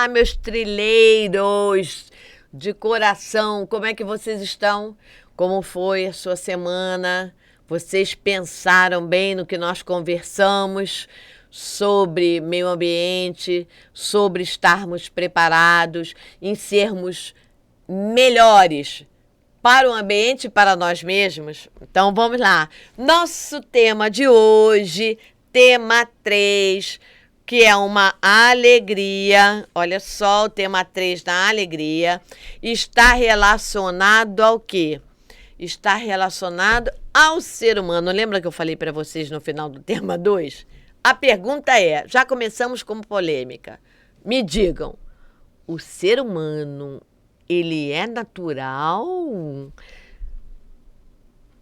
Olá, meus trilheiros de coração, como é que vocês estão? Como foi a sua semana? Vocês pensaram bem no que nós conversamos sobre meio ambiente, sobre estarmos preparados, em sermos melhores para o ambiente e para nós mesmos? Então vamos lá. Nosso tema de hoje, tema 3, que é uma alegria. Olha só, o tema 3 da alegria está relacionado ao quê? Está relacionado ao ser humano. Lembra que eu falei para vocês no final do tema 2? A pergunta é, já começamos com polêmica. Me digam, o ser humano, ele é natural?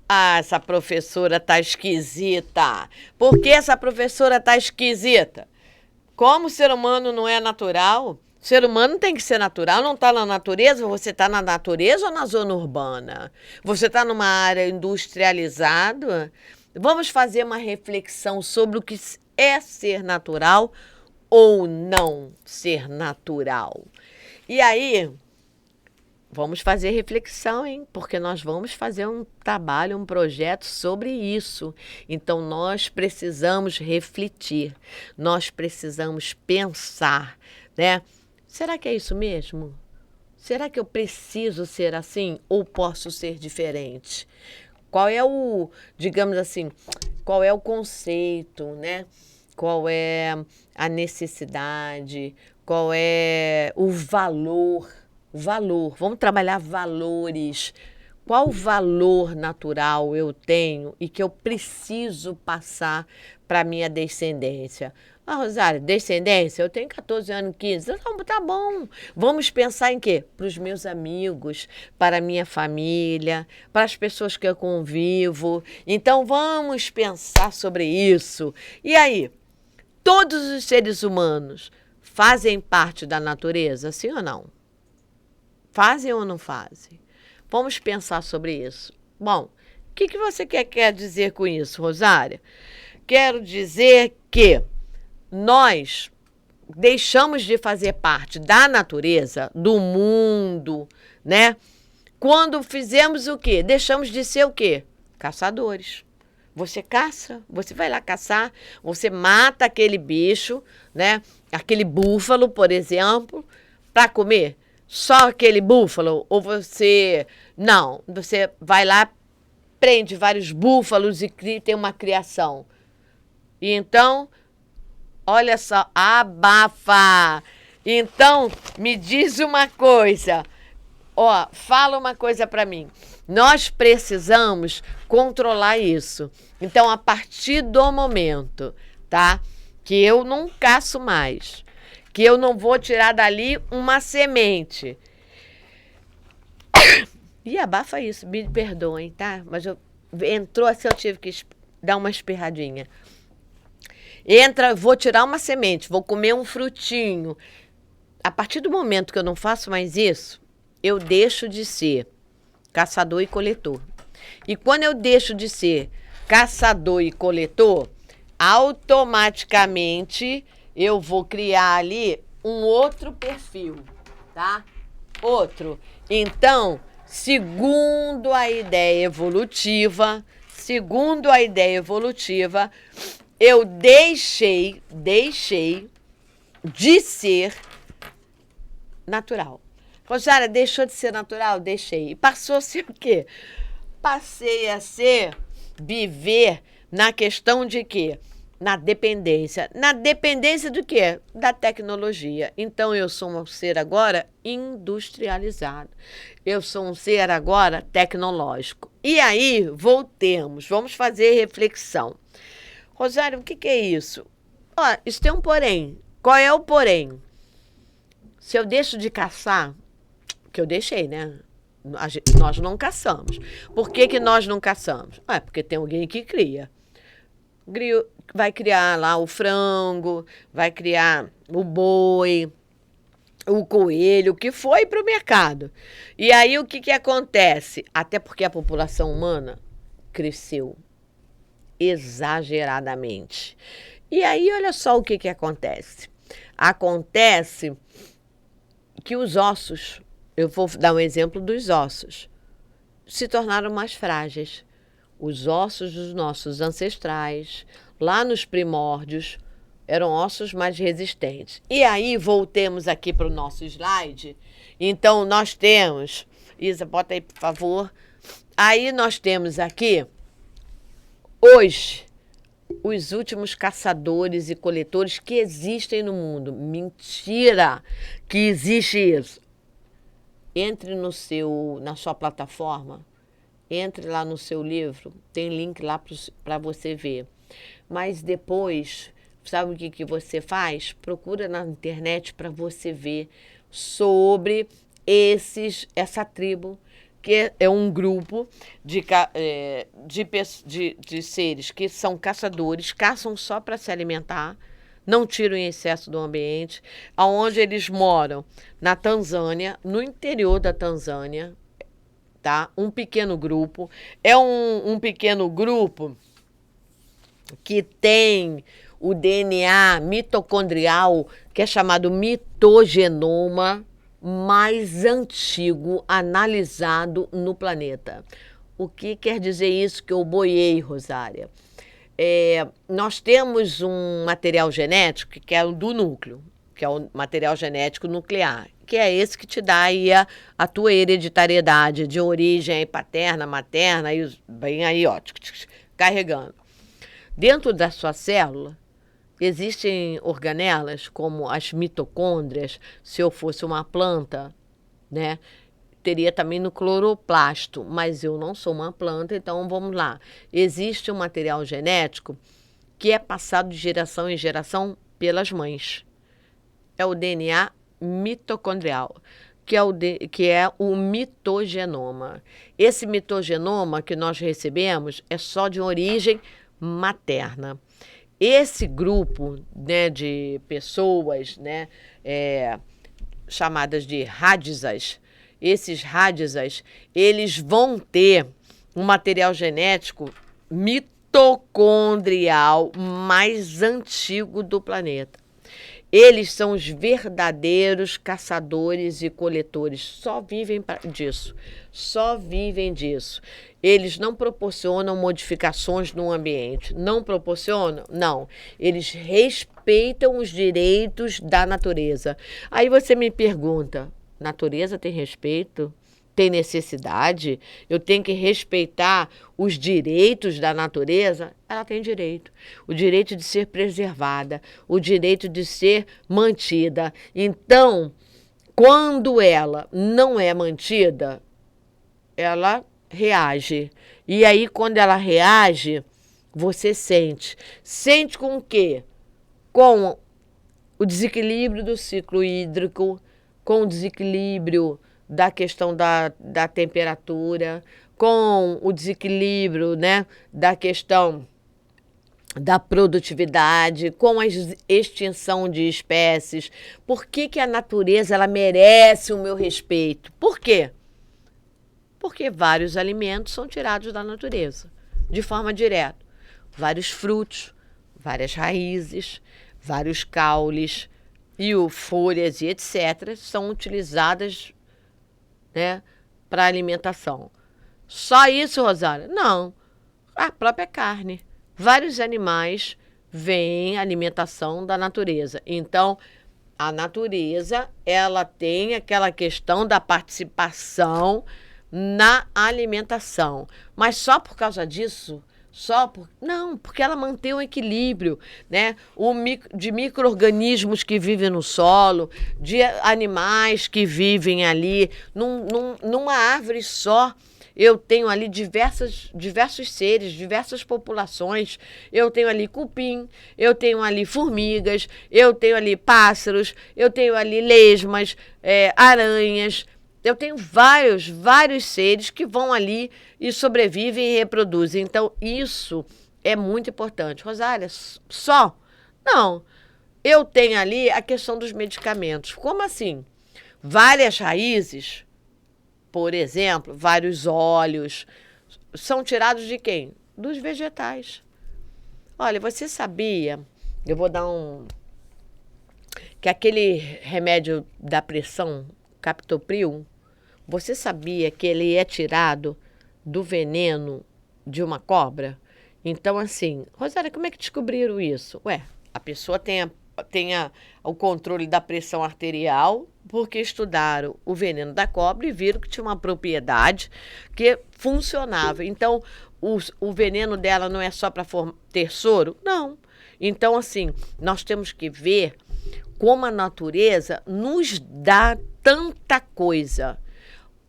Ah, essa professora tá esquisita. Por que essa professora tá esquisita? Como o ser humano não é natural? O ser humano tem que ser natural, não está na natureza? Você está na natureza ou na zona urbana? Você está numa área industrializada? Vamos fazer uma reflexão sobre o que é ser natural ou não ser natural. E aí, vamos fazer reflexão, hein? Porque nós vamos fazer um trabalho, um projeto sobre isso. Então, nós precisamos refletir, nós precisamos pensar, né? Será que é isso mesmo? Será que eu preciso ser assim ou posso ser diferente? Qual é o, digamos assim, qual é o conceito, né? Qual é a necessidade? Qual é o valor? Valor, vamos trabalhar valores. Qual valor natural eu tenho e que eu preciso passar para minha descendência? Ah, Rosário, descendência? Eu tenho 14 anos, 15. Tá bom. Vamos pensar em quê? Para os meus amigos, para a minha família, para as pessoas que eu convivo. Então, vamos pensar sobre isso. E aí, todos os seres humanos fazem parte da natureza, sim ou não? Fazem ou não fazem? Vamos pensar sobre isso. Bom, o que você quer dizer com isso, Rosária? Quero dizer que nós deixamos de fazer parte da natureza, do mundo, né? Quando fizemos o quê? Deixamos de ser o quê? Caçadores. Você caça, você vai lá caçar, você mata aquele bicho, né? Aquele búfalo, por exemplo, para comer. Só aquele búfalo? Ou você... Não, você vai lá, prende vários búfalos e tem uma criação. E então, olha só, abafa! Então, me diz uma coisa. Ó, fala uma coisa para mim. Nós precisamos controlar isso. Então, a partir do momento, tá? Que eu não caço mais, que eu não vou tirar dali uma semente. E abafa isso, me perdoem, tá? Mas entrou assim, eu tive que dar uma espirradinha. Entra, vou tirar uma semente, vou comer um frutinho. A partir do momento que eu não faço mais isso, eu deixo de ser caçador e coletor. E quando eu deixo de ser caçador e coletor, automaticamente eu vou criar ali um outro perfil, tá? Outro. Então, segundo a ideia evolutiva, eu deixei de ser natural. Rosária, deixou de ser natural? Deixei. E passou a ser o quê? Passei a viver na questão de quê? Na dependência. Na dependência do quê? Da tecnologia. Então, eu sou um ser agora industrializado. Eu sou um ser agora tecnológico. E aí, voltemos. Vamos fazer reflexão. Rosário, o que é isso? Ó, isso tem um porém. Qual é o porém? Se eu deixo de caçar, que eu deixei, né? Nós não caçamos. Por que nós não caçamos? Porque tem alguém que cria. Vai criar lá o frango, vai criar o boi, o coelho, que foi para o mercado. E aí o que acontece? Até porque a população humana cresceu exageradamente. E aí olha só o que acontece. Acontece que os ossos, eu vou dar um exemplo dos ossos, se tornaram mais frágeis. Os ossos dos nossos ancestrais, lá nos primórdios, eram ossos mais resistentes. E aí, voltemos aqui para o nosso slide. Então, nós temos... Isa, bota aí, por favor. Aí, nós temos aqui, hoje, os últimos caçadores e coletores que existem no mundo. Mentira que existe isso. Entre na sua plataforma, entre lá no seu livro, tem link lá para você ver. Mas depois, sabe o que você faz? Procura na internet para você ver sobre essa tribo, que é um grupo de seres que são caçadores, caçam só para se alimentar, não tiram em excesso do ambiente, aonde eles moram na Tanzânia, no interior da Tanzânia, tá? Um pequeno grupo. É um pequeno grupo que tem o DNA mitocondrial, que é chamado mitogenoma, mais antigo analisado no planeta. O que quer dizer isso que eu boiei, Rosária? Nós temos um material genético que é o do núcleo, que é o material genético nuclear, que é esse que te dá aí a tua hereditariedade de origem aí paterna, materna, e bem aí, ó, carregando. Dentro da sua célula, existem organelas, como as mitocôndrias. Se eu fosse uma planta, né, teria também no cloroplasto, mas eu não sou uma planta, então vamos lá. Existe um material genético que é passado de geração em geração pelas mães. É o DNA mitocondrial, que é o mitogenoma. Esse mitogenoma que nós recebemos é só de origem materna. Esse grupo, né, de pessoas, né, chamadas de rádizas, esses rádizas, eles vão ter um material genético mitocondrial mais antigo do planeta. Eles são os verdadeiros caçadores e coletores. Só vivem disso. Só vivem disso. Eles não proporcionam modificações no ambiente. Não proporcionam? Não. Eles respeitam os direitos da natureza. Aí você me pergunta, natureza tem respeito? Tem necessidade? Eu tenho que respeitar os direitos da natureza? Ela tem direito. O direito de ser preservada, o direito de ser mantida. Então, quando ela não é mantida, ela reage. E aí, quando ela reage, você sente. Sente com o quê? Com o desequilíbrio do ciclo hídrico, com o desequilíbrio da questão da temperatura, com o desequilíbrio, né, da questão da produtividade, com a extinção de espécies. Por que a natureza ela merece o meu respeito? Por quê? Porque vários alimentos são tirados da natureza, de forma direta. Vários frutos, várias raízes, vários caules, e folhas e etc. são utilizadas, né, para alimentação. Só isso, Rosária? Não. A própria carne. Vários animais vêm alimentação da natureza. Então, a natureza, ela tem aquela questão da participação na alimentação. Mas só por causa disso... Não, porque ela mantém o equilíbrio, né? De micro-organismos que vivem no solo, de animais que vivem ali. Numa árvore só, eu tenho ali diversos seres, diversas populações. Eu tenho ali cupim, eu tenho ali formigas, eu tenho ali pássaros, eu tenho ali lesmas, aranhas. Eu tenho vários seres que vão ali e sobrevivem e reproduzem. Então, isso é muito importante. Rosária, só? Não. Eu tenho ali a questão dos medicamentos. Como assim? Várias raízes, por exemplo, vários óleos, são tirados de quem? Dos vegetais. Olha, você sabia, eu vou dar que aquele remédio da pressão captopril, você sabia que ele é tirado do veneno de uma cobra? Então, assim, Rosária, como é que descobriram isso? Ué, a pessoa tem o controle da pressão arterial porque estudaram o veneno da cobra e viram que tinha uma propriedade que funcionava. Então, o veneno dela não é só para ter soro? Não. Então, assim, nós temos que ver como a natureza nos dá tanta coisa.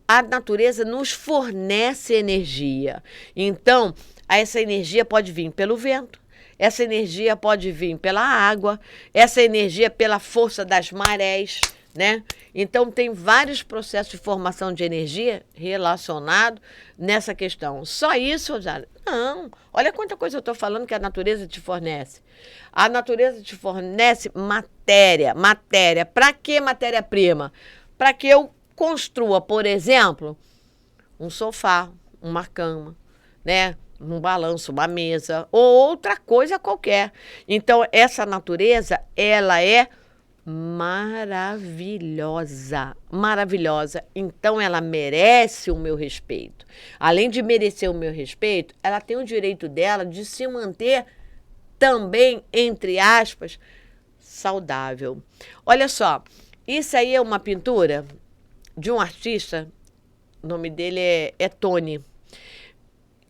A natureza nos fornece energia. Então, essa energia pode vir pelo vento, essa energia pode vir pela água, essa energia pela força das marés, né? Então, tem vários processos de formação de energia relacionados nessa questão. Só isso, Rosário? Não. Olha quanta coisa eu estou falando que a natureza te fornece. A natureza te fornece matéria. Matéria. Para que matéria-prima? Para que eu construa, por exemplo, um sofá, uma cama, né? Um balanço, uma mesa, ou outra coisa qualquer. Então, essa natureza, ela é maravilhosa, maravilhosa. Então, ela merece o meu respeito. Além de merecer o meu respeito, ela tem o direito dela de se manter também, entre aspas, saudável. Olha só, isso aí é uma pintura de um artista, o nome dele é Tony,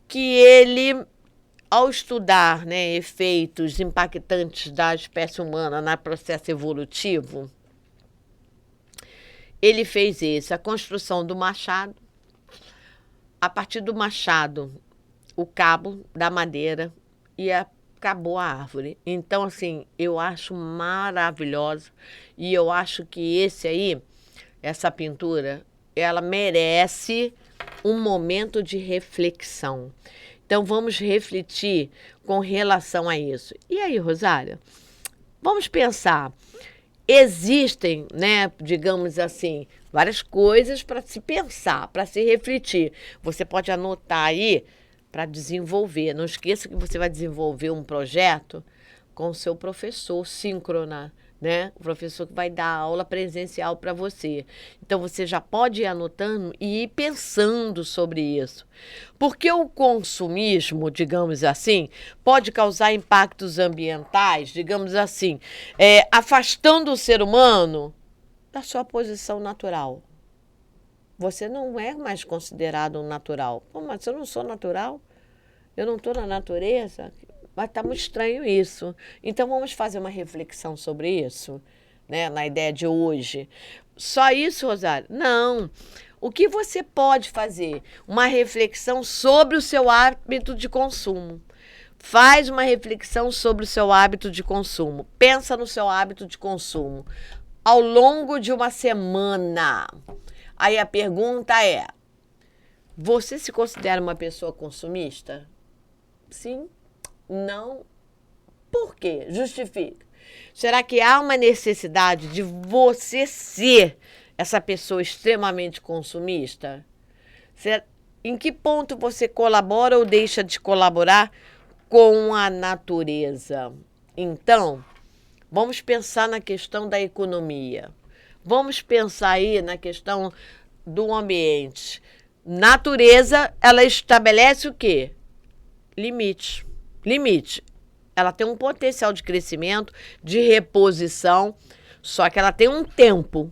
que ele, ao estudar, né, efeitos impactantes da espécie humana no processo evolutivo, ele fez isso, a construção do machado, a partir do machado, o cabo da madeira e acabou a árvore. Então, assim, eu acho maravilhoso e eu acho que essa pintura, ela merece um momento de reflexão. Então, vamos refletir com relação a isso. E aí, Rosária, vamos pensar. Existem, né, digamos assim, várias coisas para se pensar, para se refletir. Você pode anotar aí para desenvolver. Não esqueça que você vai desenvolver um projeto com o seu professor síncrona, né? O professor que vai dar aula presencial para você. Então, você já pode ir anotando e ir pensando sobre isso. Porque o consumismo, digamos assim, pode causar impactos ambientais, digamos assim, afastando o ser humano da sua posição natural. Você não é mais considerado um natural. Pô, mas eu não sou natural? Eu não estou na natureza? Mas está muito estranho isso. Então, vamos fazer uma reflexão sobre isso, né, na ideia de hoje. Só isso, Rosário? Não. O que você pode fazer? Uma reflexão sobre o seu hábito de consumo. Faz uma reflexão sobre o seu hábito de consumo. Pensa no seu hábito de consumo ao longo de uma semana. Aí a pergunta é: você se considera uma pessoa consumista? Sim? Não? Por quê? Justifica. Será que há uma necessidade de você ser essa pessoa extremamente consumista? Em que ponto você colabora ou deixa de colaborar com a natureza? Então, vamos pensar na questão da economia. Vamos pensar aí na questão do ambiente. Natureza, ela estabelece o quê? Limite. Limite. Ela tem um potencial de crescimento, de reposição, só que ela tem um tempo.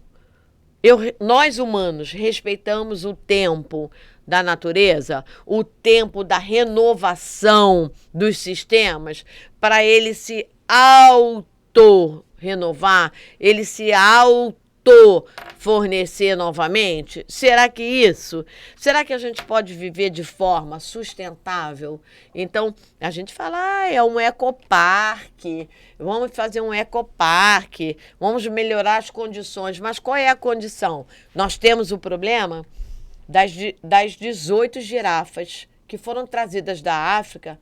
Nós humanos respeitamos o tempo da natureza, o tempo da renovação dos sistemas, para ele se auto-renovar, ele se auto-fornecer novamente? Será que isso? Será que a gente pode viver de forma sustentável? Então, a gente fala, é um ecoparque, vamos fazer um ecoparque, vamos melhorar as condições. Mas qual é a condição? Nós temos o problema das 18 girafas que foram trazidas da África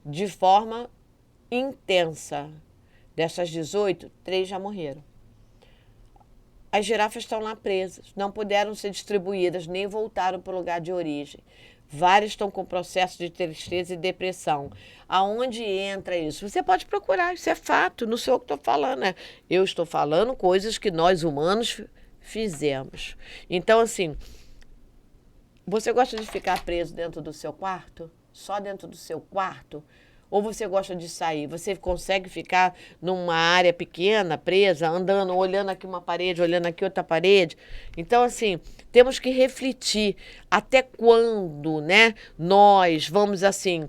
de forma intensa. Dessas 18, 3 já morreram. As girafas estão lá presas, não puderam ser distribuídas, nem voltaram para o lugar de origem. Várias estão com processo de tristeza e depressão. Aonde entra isso? Você pode procurar, isso é fato, não sou eu que estou falando, né? Eu estou falando coisas que nós humanos fizemos. Então, assim, você gosta de ficar preso dentro do seu quarto? Só dentro do seu quarto? Ou você gosta de sair? Você consegue ficar numa área pequena, presa, andando, olhando aqui uma parede, olhando aqui outra parede? Então, assim, temos que refletir até quando, né, nós vamos, assim,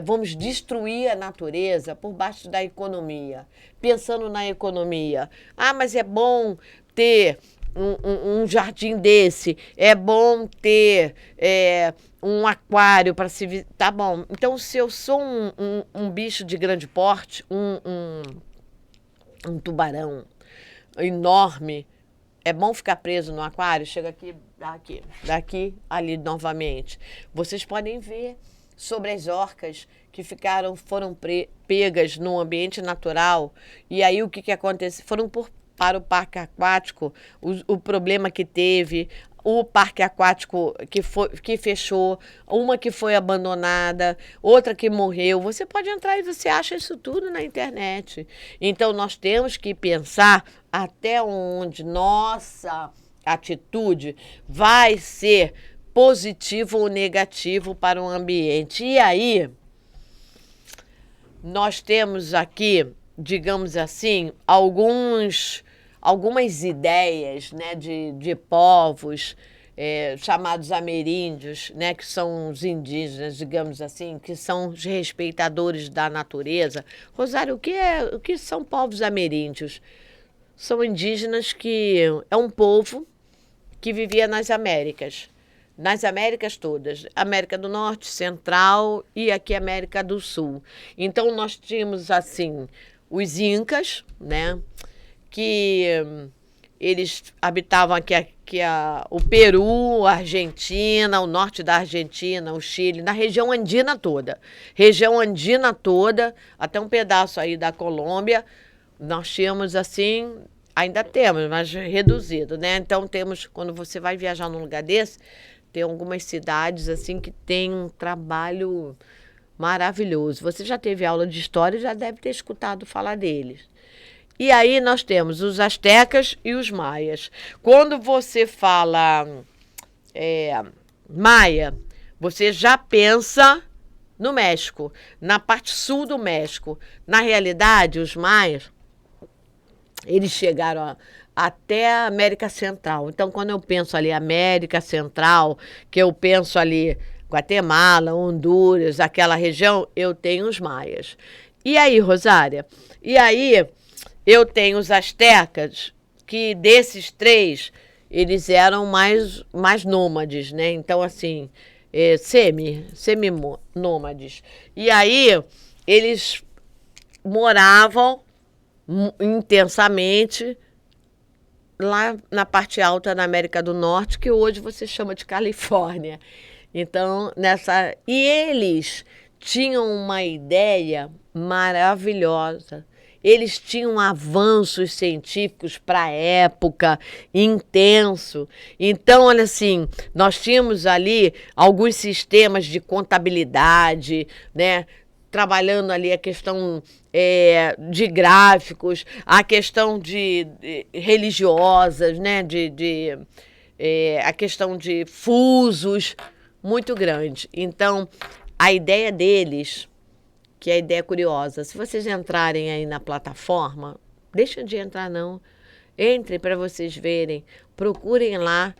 vamos destruir a natureza por baixo da economia. Pensando na economia. Ah, mas é bom ter um jardim desse, é bom ter um aquário para se... Tá bom, então se eu sou um bicho de grande porte, um tubarão enorme, é bom ficar preso no aquário? Chega aqui, daqui, ali novamente. Vocês podem ver sobre as orcas que foram pegas no ambiente natural, e aí o que aconteceu? Foram para o parque aquático, o problema que teve, o parque aquático que fechou, uma que foi abandonada, outra que morreu. Você pode entrar e você acha isso tudo na internet. Então, nós temos que pensar até onde nossa atitude vai ser positivo ou negativo para o ambiente. E aí, nós temos aqui, digamos assim, algumas ideias, né, de povos chamados ameríndios, né, que são os indígenas, digamos assim, que são os respeitadores da natureza. Rosário, o que são povos ameríndios? São indígenas que é um povo que vivia nas Américas todas, América do Norte, Central e aqui América do Sul. Então nós tínhamos assim os incas, né, que eles habitavam aqui o Peru, a Argentina, o norte da Argentina, o Chile, na região andina toda. Região andina toda, até um pedaço aí da Colômbia, nós tínhamos assim, ainda temos, mas reduzido, né? Então temos, quando você vai viajar num lugar desse, tem algumas cidades assim que tem um trabalho maravilhoso. Você já teve aula de história e já deve ter escutado falar deles. E aí nós temos os astecas e os maias. Quando você fala maia, você já pensa no México, na parte sul do México. Na realidade, os maias, eles chegaram até a América Central. Então, quando eu penso ali América Central, que eu penso ali Guatemala, Honduras, aquela região, eu tenho os maias. E aí, Rosária? E aí, eu tenho os astecas, que desses três, eles eram mais nômades, né? Então, assim, semi-nômades. E aí, eles moravam intensamente lá na parte alta da América do Norte, que hoje você chama de Califórnia. Então, e eles tinham uma ideia maravilhosa. Eles tinham avanços científicos para a época, intenso. Então, olha assim, nós tínhamos ali alguns sistemas de contabilidade, né? Trabalhando ali a questão de gráficos, a questão de religiosas, né? A questão de fusos, muito grande. Então, a ideia deles, que é a ideia curiosa, se vocês entrarem aí na plataforma, deixem de entrar não, entrem para vocês verem, procurem lá,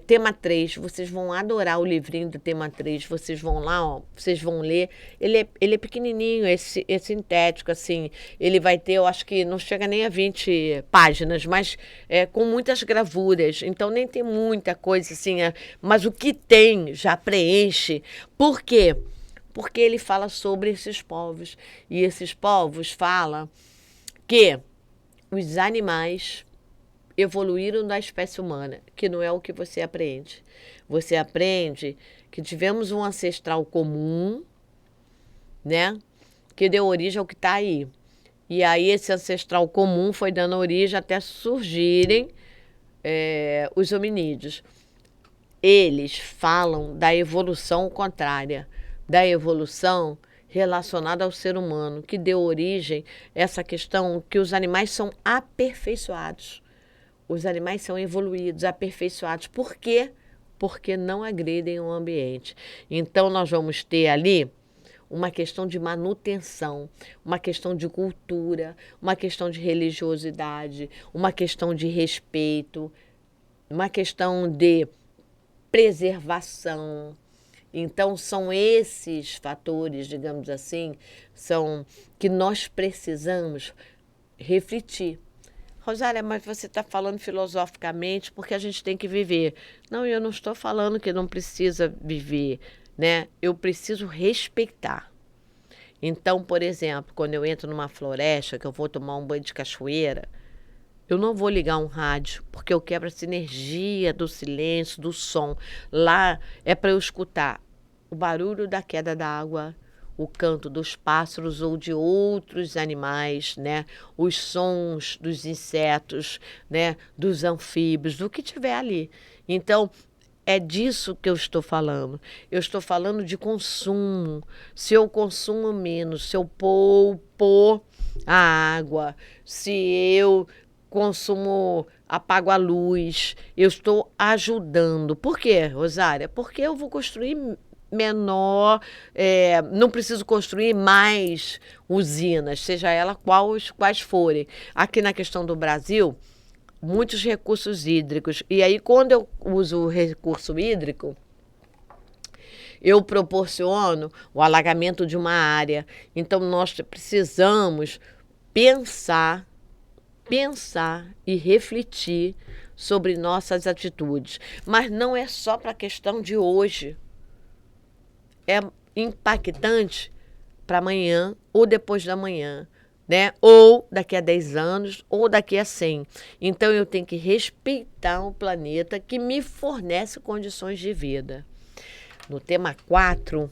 tema 3, vocês vão adorar o livrinho do tema 3, vocês vão lá, ó, vocês vão ler, ele é pequenininho, é sintético, assim, ele vai ter, eu acho que não chega nem a 20 páginas, mas com muitas gravuras, então nem tem muita coisa assim, mas o que tem já preenche. Por quê? Porque ele fala sobre esses povos, e esses povos falam que os animais evoluíram da espécie humana, que não é o que você aprende. Você aprende que tivemos um ancestral comum, né, que deu origem ao que está aí. E aí esse ancestral comum foi dando origem até surgirem os hominídeos. Eles falam da evolução contrária, da evolução relacionada ao ser humano, que deu origem a essa questão que os animais são aperfeiçoados. os animais são evoluídos, aperfeiçoados. Por quê? Porque não agridem o ambiente. Então, nós vamos ter ali uma questão de manutenção, uma questão de cultura, uma questão de religiosidade, uma questão de respeito, uma questão de preservação. Então, são esses fatores, digamos assim, são que nós precisamos refletir. Rosália, mas você está falando filosoficamente porque a gente tem que viver. Não, eu não estou falando que não precisa viver, né? Eu preciso respeitar. Então, por exemplo, quando eu entro numa floresta, que eu vou tomar um banho de cachoeira, eu não vou ligar um rádio, porque eu quebro essa energia do silêncio, do som. Lá é para eu escutar o barulho da queda d'água, o canto dos pássaros ou de outros animais, né? Os sons dos insetos, né? Dos anfíbios, do que tiver ali. Então, é disso que eu estou falando. Eu estou falando de consumo. Se eu consumo menos, se eu poupo a água, se eu consumo, apago a luz, eu estou ajudando. Por quê, Rosária? Porque eu vou construir menor, não preciso construir mais usinas, seja ela quais forem. Aqui na questão do Brasil, muitos recursos hídricos. E aí, quando eu uso o recurso hídrico, eu proporciono o alagamento de uma área. Então, nós precisamos pensar e refletir sobre nossas atitudes. Mas não é só para a questão de hoje. É impactante para amanhã ou depois da manhã, né? Ou daqui a 10 anos ou daqui a 100. Então, eu tenho que respeitar o planeta que me fornece condições de vida. No tema 4,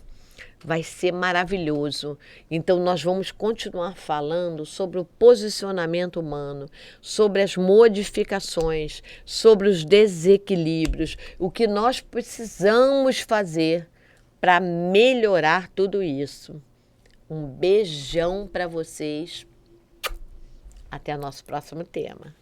vai ser maravilhoso. Então, nós vamos continuar falando sobre o posicionamento humano, sobre as modificações, sobre os desequilíbrios, o que nós precisamos fazer para melhorar tudo isso. Um beijão para vocês. Até o nosso próximo tema.